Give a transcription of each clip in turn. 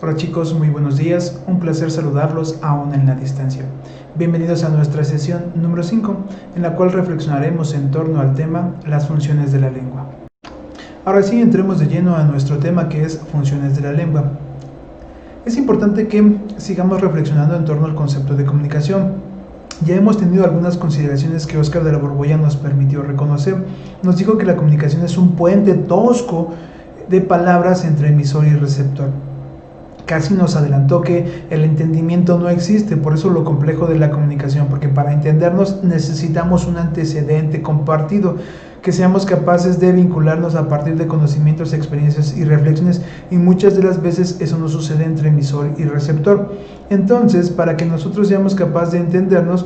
Hola chicos, muy buenos días, un placer saludarlos aún en la distancia. Bienvenidos a nuestra sesión número 5, en la cual reflexionaremos en torno al tema las funciones de la lengua. Ahora sí, entremos de lleno a nuestro tema, que es funciones de la lengua. Es importante que sigamos reflexionando en torno al concepto de comunicación. Ya hemos tenido algunas consideraciones que Óscar de la Borbolla nos permitió reconocer. Nos dijo que la comunicación es un puente tosco de palabras entre emisor y receptor. Casi nos adelantó que el entendimiento no existe, por eso lo complejo de la comunicación, porque para entendernos necesitamos un antecedente compartido, que seamos capaces de vincularnos a partir de conocimientos, experiencias y reflexiones, y muchas de las veces eso no sucede entre emisor y receptor. Entonces, para que nosotros seamos capaces de entendernos,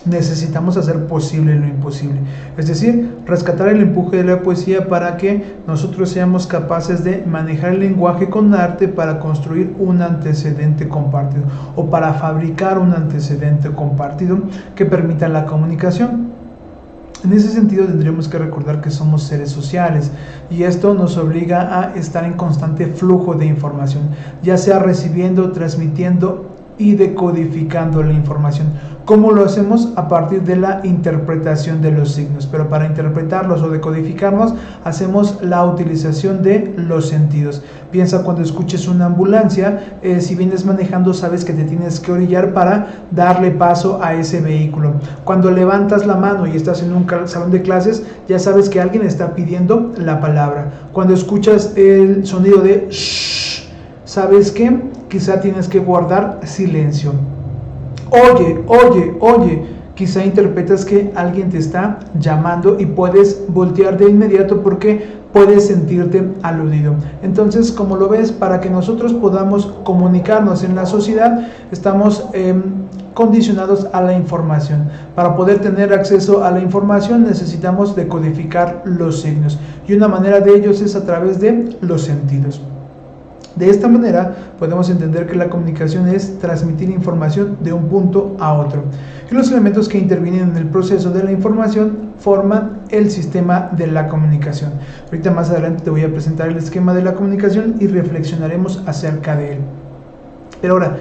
necesitamos hacer posible lo imposible, es decir, rescatar el empuje de la poesía para que nosotros seamos capaces de manejar el lenguaje con arte para construir un antecedente compartido o para fabricar un antecedente compartido que permita la comunicación. En ese sentido tendríamos que recordar que somos seres sociales y esto nos obliga a estar en constante flujo de información, ya sea recibiendo, transmitiendo y decodificando la información. ¿Cómo lo hacemos? A partir de la interpretación de los signos, pero para interpretarlos o decodificarlos hacemos la utilización de los sentidos. Piensa cuando escuches una ambulancia, si vienes manejando sabes que te tienes que orillar para darle paso a ese vehículo. Cuando levantas la mano y estás en un salón de clases, ya sabes que alguien está pidiendo la palabra. Cuando escuchas el sonido de shh, sabes que quizá tienes que guardar silencio. Oye, quizá interpretas que alguien te está llamando y puedes voltear de inmediato porque puedes sentirte aludido. Entonces, como lo ves, para que nosotros podamos comunicarnos en la sociedad, estamos condicionados a la información. Para poder tener acceso a la información necesitamos decodificar los signos y una manera de ellos es a través de los sentidos. De esta manera podemos entender que la comunicación es transmitir información de un punto a otro. Y los elementos que intervienen en el proceso de la información forman el sistema de la comunicación. Ahorita más adelante te voy a presentar el esquema de la comunicación y reflexionaremos acerca de él. Pero ahora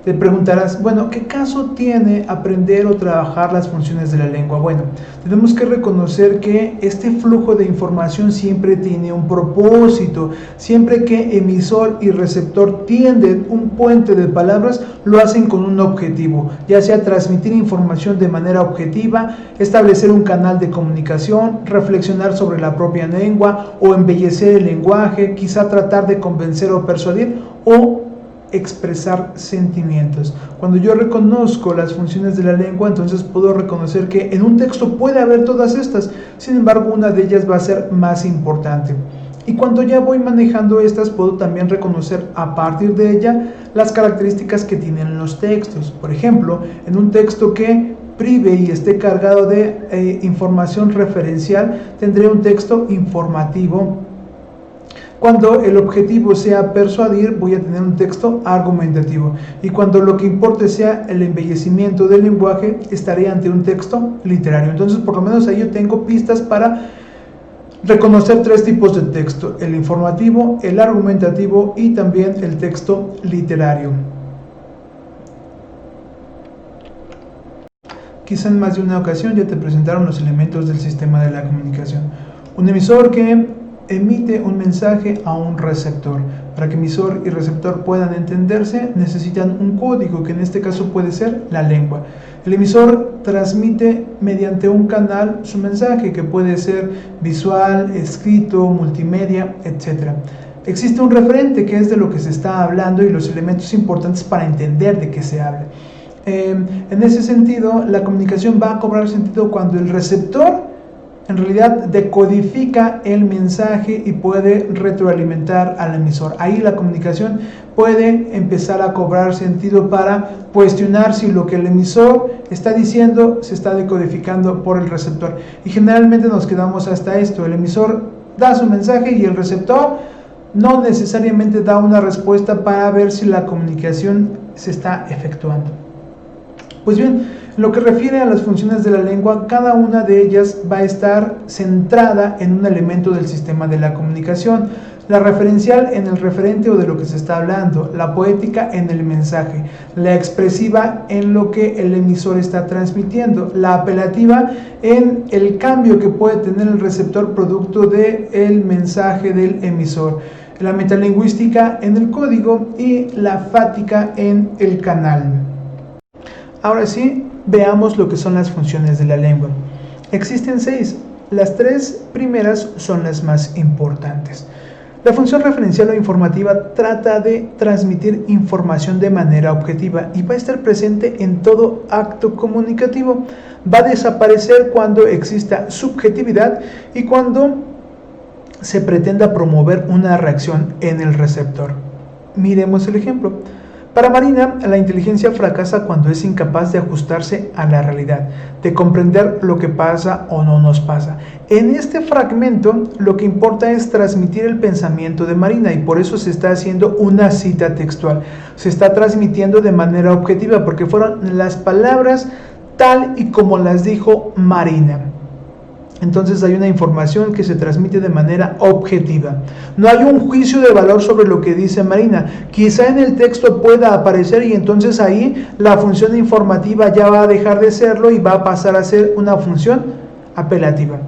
te preguntarás, bueno, ¿qué caso tiene aprender o trabajar las funciones de la lengua? Bueno, tenemos que reconocer que este flujo de información siempre tiene un propósito. Siempre que emisor y receptor tienden un puente de palabras, lo hacen con un objetivo, ya sea transmitir información de manera objetiva, establecer un canal de comunicación, reflexionar sobre la propia lengua o embellecer el lenguaje, quizá tratar de convencer o persuadir o expresar sentimientos. Cuando yo reconozco las funciones de la lengua, entonces puedo reconocer que en un texto puede haber todas estas, sin embargo una de ellas va a ser más importante. Y cuando ya voy manejando estas, puedo también reconocer a partir de ella las características que tienen los textos. Por ejemplo, en un texto que prive y esté cargado de información referencial, tendré un texto informativo. Cuando el objetivo sea persuadir, voy a tener un texto argumentativo. Y cuando lo que importe sea el embellecimiento del lenguaje, estaré ante un texto literario. Entonces, por lo menos ahí yo tengo pistas para reconocer tres tipos de texto: el informativo, el argumentativo y también el texto literario. Quizá en más de una ocasión ya te presentaron los elementos del sistema de la comunicación. Un emisor que emite un mensaje a un receptor. Para que emisor y receptor puedan entenderse, necesitan un código, que en este caso puede ser la lengua. El emisor transmite mediante un canal su mensaje, que puede ser visual, escrito, multimedia, etc. Existe un referente, que es de lo que se está hablando y los elementos importantes para entender de qué se habla. En ese sentido, la comunicación va a cobrar sentido cuando el receptor en realidad decodifica el mensaje y puede retroalimentar al emisor. Ahí la comunicación puede empezar a cobrar sentido para cuestionar si lo que el emisor está diciendo se está decodificando por el receptor. Y generalmente nos quedamos hasta esto: el emisor da su mensaje y el receptor no necesariamente da una respuesta para ver si la comunicación se está efectuando. Pues bien, en lo que refiere a las funciones de la lengua, cada una de ellas va a estar centrada en un elemento del sistema de la comunicación. La referencial en el referente o de lo que se está hablando, la poética en el mensaje, la expresiva en lo que el emisor está transmitiendo, la apelativa en el cambio que puede tener el receptor producto del mensaje del emisor, la metalingüística en el código y la fática en el canal. Ahora sí, veamos lo que son las funciones de la lengua. Existen 6. Las 3 primeras son las más importantes. La función referencial o informativa trata de transmitir información de manera objetiva y va a estar presente en todo acto comunicativo. Va a desaparecer cuando exista subjetividad y cuando se pretenda promover una reacción en el receptor. Miremos el ejemplo. Para Marina, la inteligencia fracasa cuando es incapaz de ajustarse a la realidad, de comprender lo que pasa o no nos pasa. En este fragmento, lo que importa es transmitir el pensamiento de Marina y por eso se está haciendo una cita textual. Se está transmitiendo de manera objetiva porque fueron las palabras tal y como las dijo Marina. Entonces hay una información que se transmite de manera objetiva. No hay un juicio de valor sobre lo que dice Marina. Quizá en el texto pueda aparecer y entonces ahí la función informativa ya va a dejar de serlo y va a pasar a ser una función apelativa.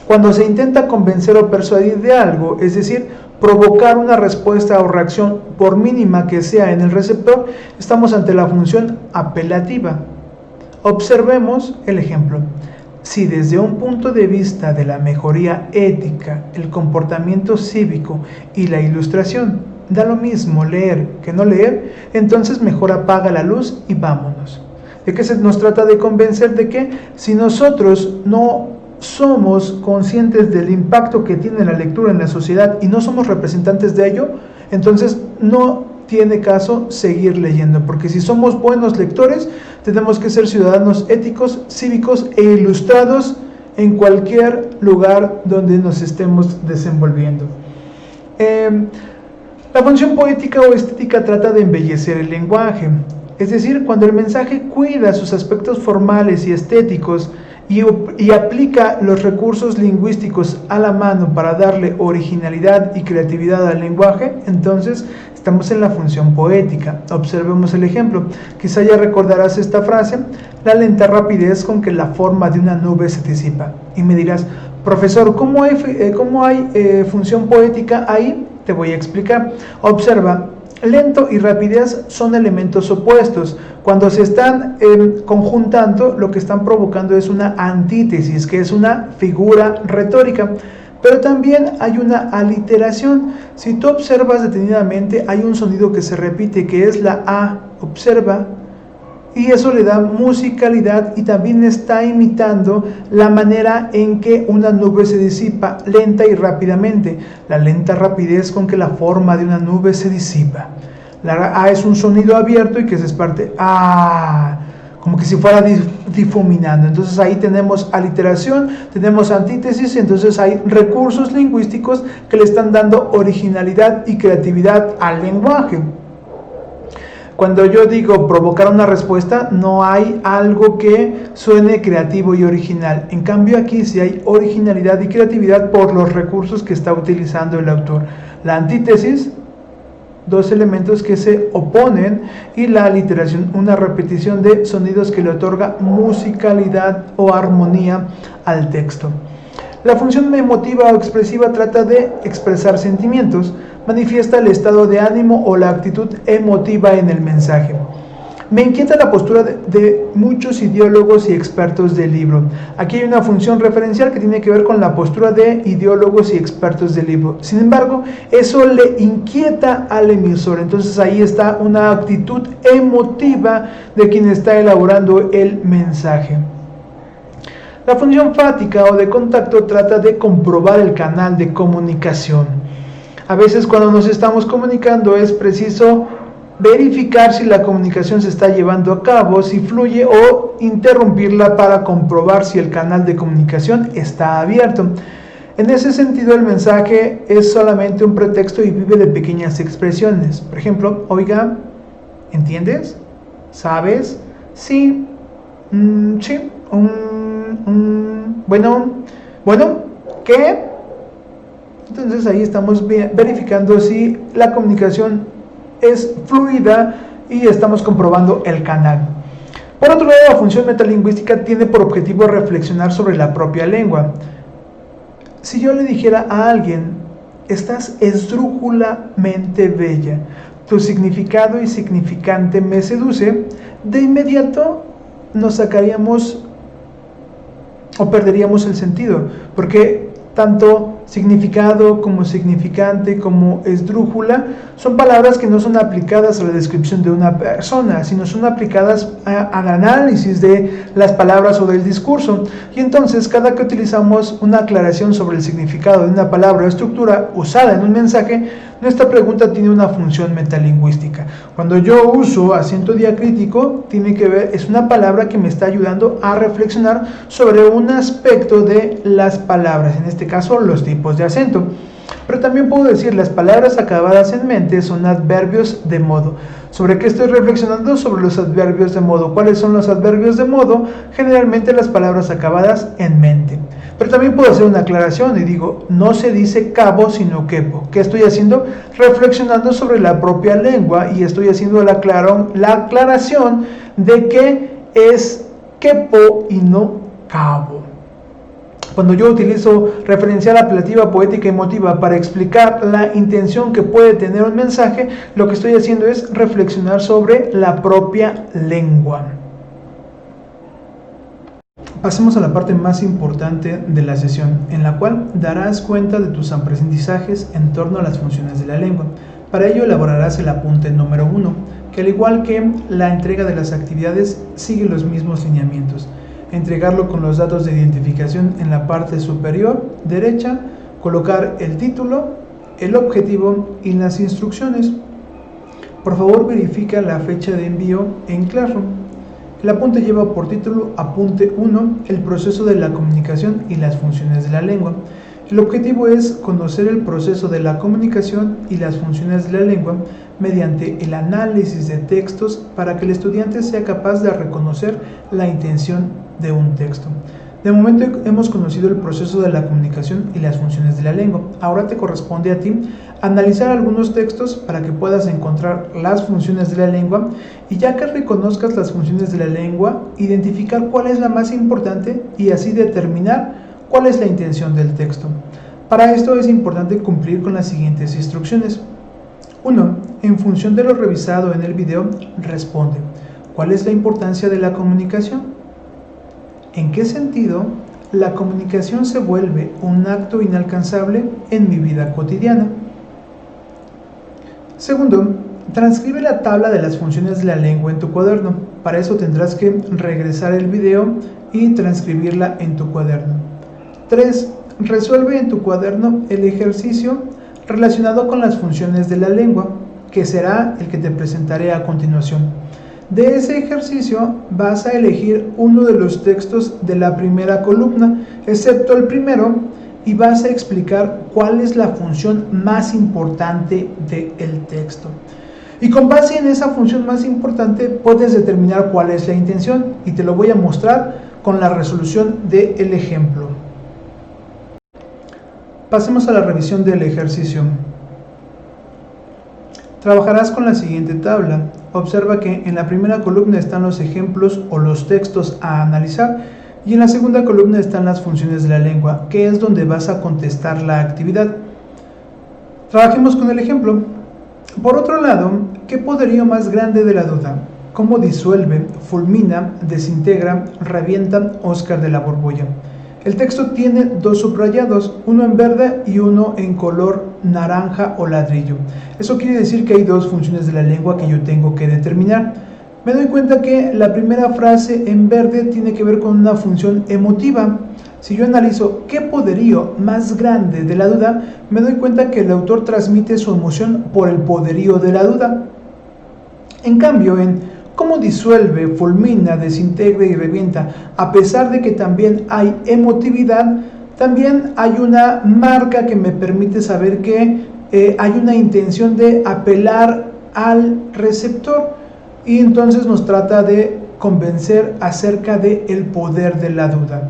Cuando se intenta convencer o persuadir de algo, es decir, provocar una respuesta o reacción por mínima que sea en el receptor, estamos ante la función apelativa. Observemos el ejemplo. Si desde un punto de vista de la mejoría ética, el comportamiento cívico y la ilustración da lo mismo leer que no leer, entonces mejor apaga la luz y vámonos. ¿De qué se nos trata de convencer? De que si nosotros no somos conscientes del impacto que tiene la lectura en la sociedad y no somos representantes de ello, entonces no tiene caso seguir leyendo, porque si somos buenos lectores, tenemos que ser ciudadanos éticos, cívicos e ilustrados en cualquier lugar donde nos estemos desenvolviendo. La función poética o estética trata de embellecer el lenguaje, es decir, cuando el mensaje cuida sus aspectos formales y estéticos y aplica los recursos lingüísticos a la mano para darle originalidad y creatividad al lenguaje, entonces estamos en la función poética. Observemos el ejemplo. Quizá ya recordarás esta frase: la lenta rapidez con que la forma de una nube se disipa. Y me dirás, profesor, ¿cómo hay función poética ahí? Te voy a explicar. Observa. Lento y rapidez son elementos opuestos. Cuando se están conjuntando, lo que están provocando es una antítesis, que es una figura retórica. Pero también hay una aliteración. Si tú observas detenidamente, hay un sonido que se repite, que es la A. Observa. Y eso le da musicalidad y también está imitando la manera en que una nube se disipa lenta y rápidamente. La lenta rapidez con que la forma de una nube se disipa. La A es un sonido abierto y que se esparce como que si fuera difuminando. Entonces ahí tenemos aliteración, tenemos antítesis, entonces hay recursos lingüísticos que le están dando originalidad y creatividad al lenguaje. Cuando yo digo provocar una respuesta, no hay algo que suene creativo y original. En cambio aquí sí hay originalidad y creatividad por los recursos que está utilizando el autor. La antítesis, dos elementos que se oponen, y la aliteración, una repetición de sonidos que le otorga musicalidad o armonía al texto. La función emotiva o expresiva trata de expresar sentimientos, manifiesta el estado de ánimo o la actitud emotiva en el mensaje. Me inquieta la postura de muchos ideólogos y expertos del libro. Aquí hay una función referencial que tiene que ver con la postura de ideólogos y expertos del libro. Sin embargo, eso le inquieta al emisor. Entonces ahí está una actitud emotiva de quien está elaborando el mensaje. La función fática o de contacto trata de comprobar el canal de comunicación. A veces cuando nos estamos comunicando es preciso verificar si la comunicación se está llevando a cabo, si fluye, o interrumpirla para comprobar si el canal de comunicación está abierto. En ese sentido, el mensaje es solamente un pretexto y vive de pequeñas expresiones. Por ejemplo, oiga, ¿entiendes? ¿Sabes? Sí, sí, bueno, ¿qué? Entonces ahí estamos verificando si la comunicación es fluida y estamos comprobando el canal. Por otro lado, la función metalingüística tiene por objetivo reflexionar sobre la propia lengua. Si yo le dijera a alguien, estás esdrújulamente bella, tu significado y significante me seduce, de inmediato nos sacaríamos o perderíamos el sentido, porque tanto significado como significante como esdrújula son palabras que no son aplicadas a la descripción de una persona, sino son aplicadas al análisis de las palabras o del discurso. Y entonces cada que utilizamos una aclaración sobre el significado de una palabra o estructura usada en un mensaje, nuestra pregunta tiene una función metalingüística. Cuando yo uso acento diacrítico, tiene que ver, es una palabra que me está ayudando a reflexionar sobre un aspecto de las palabras, en este caso los tipos de acento. Pero también puedo decir, las palabras acabadas en mente son adverbios de modo. ¿Sobre qué estoy reflexionando? Sobre los adverbios de modo. ¿Cuáles son los adverbios de modo? Generalmente las palabras acabadas en mente. Pero también puedo hacer una aclaración y digo, no se dice cabo sino quepo. ¿Qué estoy haciendo? Reflexionando sobre la propia lengua y estoy haciendo la aclaración de que es quepo y no cabo. Cuando yo utilizo referencial apelativa, poética y emotiva para explicar la intención que puede tener un mensaje, lo que estoy haciendo es reflexionar sobre la propia lengua. Pasemos a la parte más importante de la sesión, en la cual darás cuenta de tus aprendizajes en torno a las funciones de la lengua. Para ello elaborarás el apunte número 1, que al igual que la entrega de las actividades sigue los mismos lineamientos. Entregarlo con los datos de identificación en la parte superior derecha, colocar el título, el objetivo y las instrucciones. Por favor, verifica la fecha de envío en Classroom. El apunte lleva por título Apunte 1, el proceso de la comunicación y las funciones de la lengua. El objetivo es conocer el proceso de la comunicación y las funciones de la lengua mediante el análisis de textos para que el estudiante sea capaz de reconocer la intención de un texto. De momento hemos conocido el proceso de la comunicación y las funciones de la lengua. Ahora te corresponde a ti analizar algunos textos para que puedas encontrar las funciones de la lengua y ya que reconozcas las funciones de la lengua, identificar cuál es la más importante y así determinar cuál es la intención del texto. Para esto es importante cumplir con las siguientes instrucciones. 1. En función de lo revisado en el video, responde. ¿Cuál es la importancia de la comunicación? ¿En qué sentido la comunicación se vuelve un acto inalcanzable en mi vida cotidiana? Segundo, transcribe la tabla de las funciones de la lengua en tu cuaderno. Para eso tendrás que regresar el video y transcribirla en tu cuaderno. 3. Resuelve en tu cuaderno el ejercicio relacionado con las funciones de la lengua, que será el que te presentaré a continuación. De ese ejercicio vas a elegir uno de los textos de la primera columna, excepto el primero, y vas a explicar cuál es la función más importante del texto. Y con base en esa función más importante puedes determinar cuál es la intención, y te lo voy a mostrar con la resolución del ejemplo. Pasemos a la revisión del ejercicio. Trabajarás con la siguiente tabla. Observa que en la primera columna están los ejemplos o los textos a analizar y en la segunda columna están las funciones de la lengua, que es donde vas a contestar la actividad. Trabajemos con el ejemplo. Por otro lado, ¿qué poderío más grande de la duda? ¿Cómo disuelve, fulmina, desintegra, revienta Óscar de la Borbolla? El texto tiene dos subrayados, uno en verde y uno en color naranja o ladrillo. Eso quiere decir que hay dos funciones de la lengua que yo tengo que determinar. Me doy cuenta que la primera frase en verde tiene que ver con una función emotiva. Si yo analizo qué poderío más grande de la duda, me doy cuenta que el autor transmite su emoción por el poderío de la duda. En cambio, en cómo disuelve, fulmina, desintegra y revienta, a pesar de que también hay emotividad, también hay una marca que me permite saber que hay una intención de apelar al receptor y entonces nos trata de convencer acerca del poder de la duda.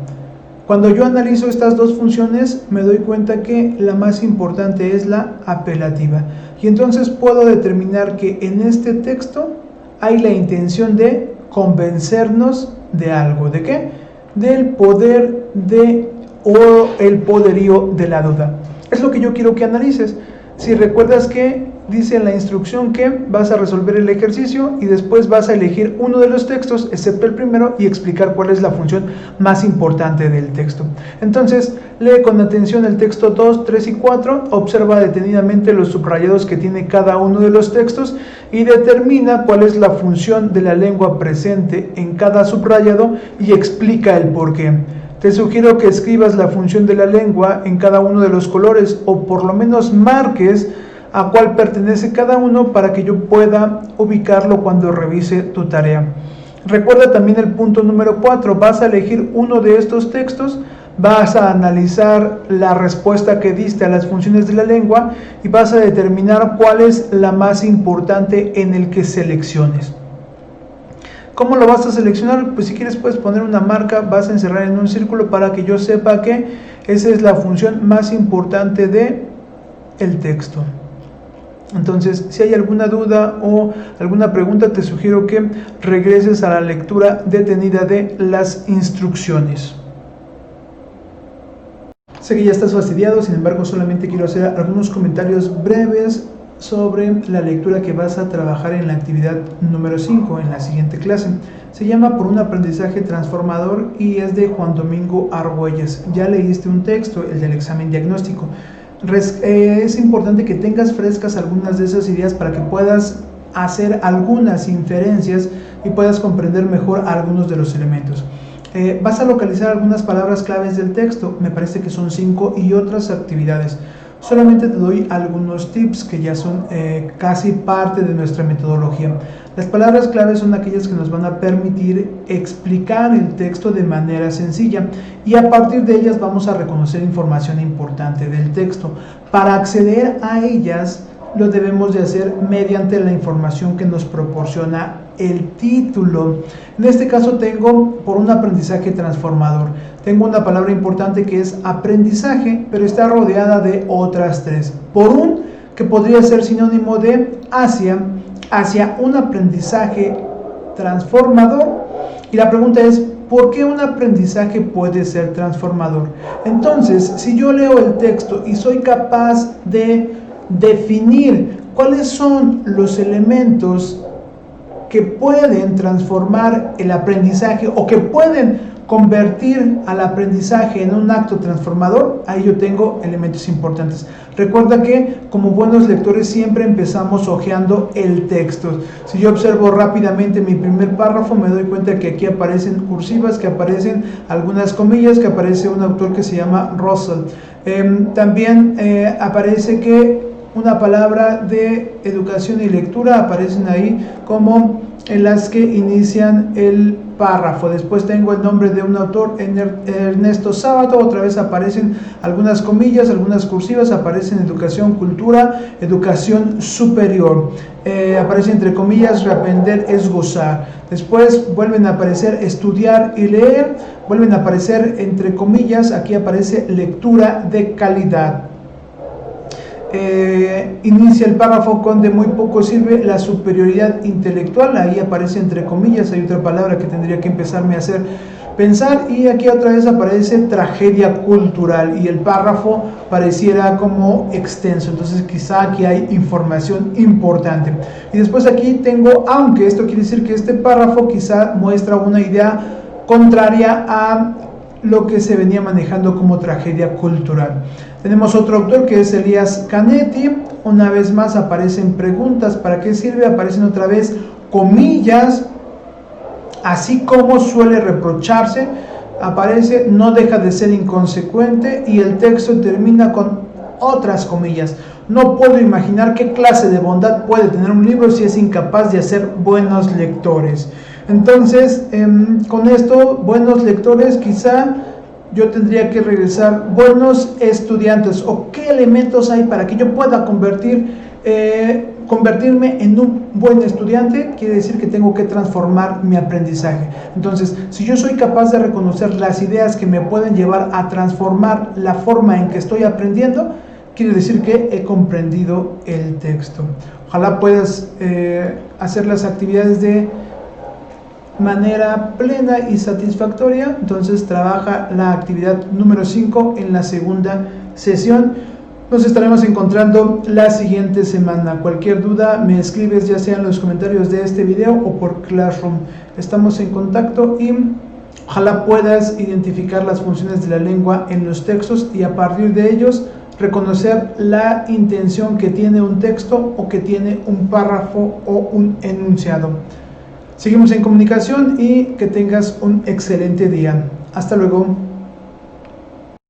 Cuando yo analizo estas dos funciones, me doy cuenta que la más importante es la apelativa. Y entonces puedo determinar que en este texto hay la intención de convencernos de algo. ¿De qué? Del poder o el poderío de la duda. Es lo que yo quiero que analices. Si recuerdas que dice en la instrucción que vas a resolver el ejercicio y después vas a elegir uno de los textos, excepto el primero, y explicar cuál es la función más importante del texto. Entonces, lee con atención el texto 2, 3 y 4, observa detenidamente los subrayados que tiene cada uno de los textos y determina cuál es la función de la lengua presente en cada subrayado y explica el porqué. Te sugiero que escribas la función de la lengua en cada uno de los colores o por lo menos marques a cuál pertenece cada uno para que yo pueda ubicarlo cuando revise tu tarea. Recuerda también el punto número 4, vas a elegir uno de estos textos, vas a analizar la respuesta que diste a las funciones de la lengua y vas a determinar cuál es la más importante en el que selecciones. ¿Cómo lo vas a seleccionar? Pues si quieres puedes poner una marca, vas a encerrar en un círculo para que yo sepa que esa es la función más importante del texto. Entonces, si hay alguna duda o alguna pregunta, te sugiero que regreses a la lectura detenida de las instrucciones. Sé que ya estás fastidiado, sin embargo, solamente quiero hacer algunos comentarios breves sobre la lectura que vas a trabajar en la actividad número 5 en la siguiente clase. Se llama Por un aprendizaje transformador y es de Juan Domingo Argüelles. Ya leíste un texto, el del examen diagnóstico. Es importante que tengas frescas algunas de esas ideas para que puedas hacer algunas inferencias y puedas comprender mejor algunos de los elementos. Vas a localizar algunas palabras claves del texto, me parece que son 5, y otras actividades. Solamente te doy algunos tips que ya son casi parte de nuestra metodología. Las palabras claves son aquellas que nos van a permitir explicar el texto de manera sencilla y a partir de ellas vamos a reconocer información importante del texto. Para acceder a ellas lo debemos de hacer mediante la información que nos proporciona el título. En este caso tengo por un aprendizaje transformador. Tengo una palabra importante que es aprendizaje, pero está rodeada de otras 3. Por un, que podría ser sinónimo de hacia un aprendizaje transformador. Y la pregunta es, ¿por qué un aprendizaje puede ser transformador? Entonces, si yo leo el texto y soy capaz de definir cuáles son los elementos que pueden transformar el aprendizaje o que pueden convertir al aprendizaje en un acto transformador, ahí yo tengo elementos importantes. Recuerda que como buenos lectores siempre empezamos hojeando el texto. Si yo observo rápidamente mi primer párrafo, me doy cuenta que aquí aparecen cursivas, que aparecen algunas comillas, que aparece un autor que se llama Russell. También aparece que una palabra de educación y lectura aparecen ahí como en las que inician el párrafo. Después tengo el nombre de un autor, Ernesto Sábato. Otra vez aparecen algunas comillas, algunas cursivas, aparecen educación, cultura, educación superior. Aparece entre comillas, reaprender es gozar. Después vuelven a aparecer estudiar y leer. Vuelven a aparecer entre comillas, aquí aparece lectura de calidad. Inicia el párrafo con de muy poco sirve la superioridad intelectual, ahí aparece entre comillas, hay otra palabra que tendría que empezarme a hacer pensar, y aquí otra vez aparece tragedia cultural y el párrafo pareciera como extenso, entonces quizá aquí hay información importante. Y después aquí tengo aunque, esto quiere decir que este párrafo quizá muestra una idea contraria a lo que se venía manejando como tragedia cultural. Tenemos otro autor que es Elías Canetti. Una vez más aparecen preguntas. ¿Para qué sirve? Aparecen otra vez comillas. Así como suele reprocharse, aparece no deja de ser inconsecuente y el texto termina con otras comillas. No puedo imaginar qué clase de bondad puede tener un libro si es incapaz de hacer buenos lectores. Entonces, con esto, buenos lectores, quizá yo tendría que regresar buenos estudiantes o qué elementos hay para que yo pueda convertir convertirme en un buen estudiante quiere decir que tengo que transformar mi aprendizaje. Entonces, si yo soy capaz de reconocer las ideas que me pueden llevar a transformar la forma en que estoy aprendiendo, quiere decir que he comprendido el texto. Ojalá puedas hacer las actividades de manera plena y satisfactoria. Entonces trabaja la actividad número 5 en la segunda sesión. Nos estaremos encontrando la siguiente semana. Cualquier duda me escribes ya sea en los comentarios de este video o por Classroom. Estamos en contacto y ojalá puedas identificar las funciones de la lengua en los textos y a partir de ellos reconocer la intención que tiene un texto o que tiene un párrafo o un enunciado. Seguimos en comunicación y que tengas un excelente día. Hasta luego.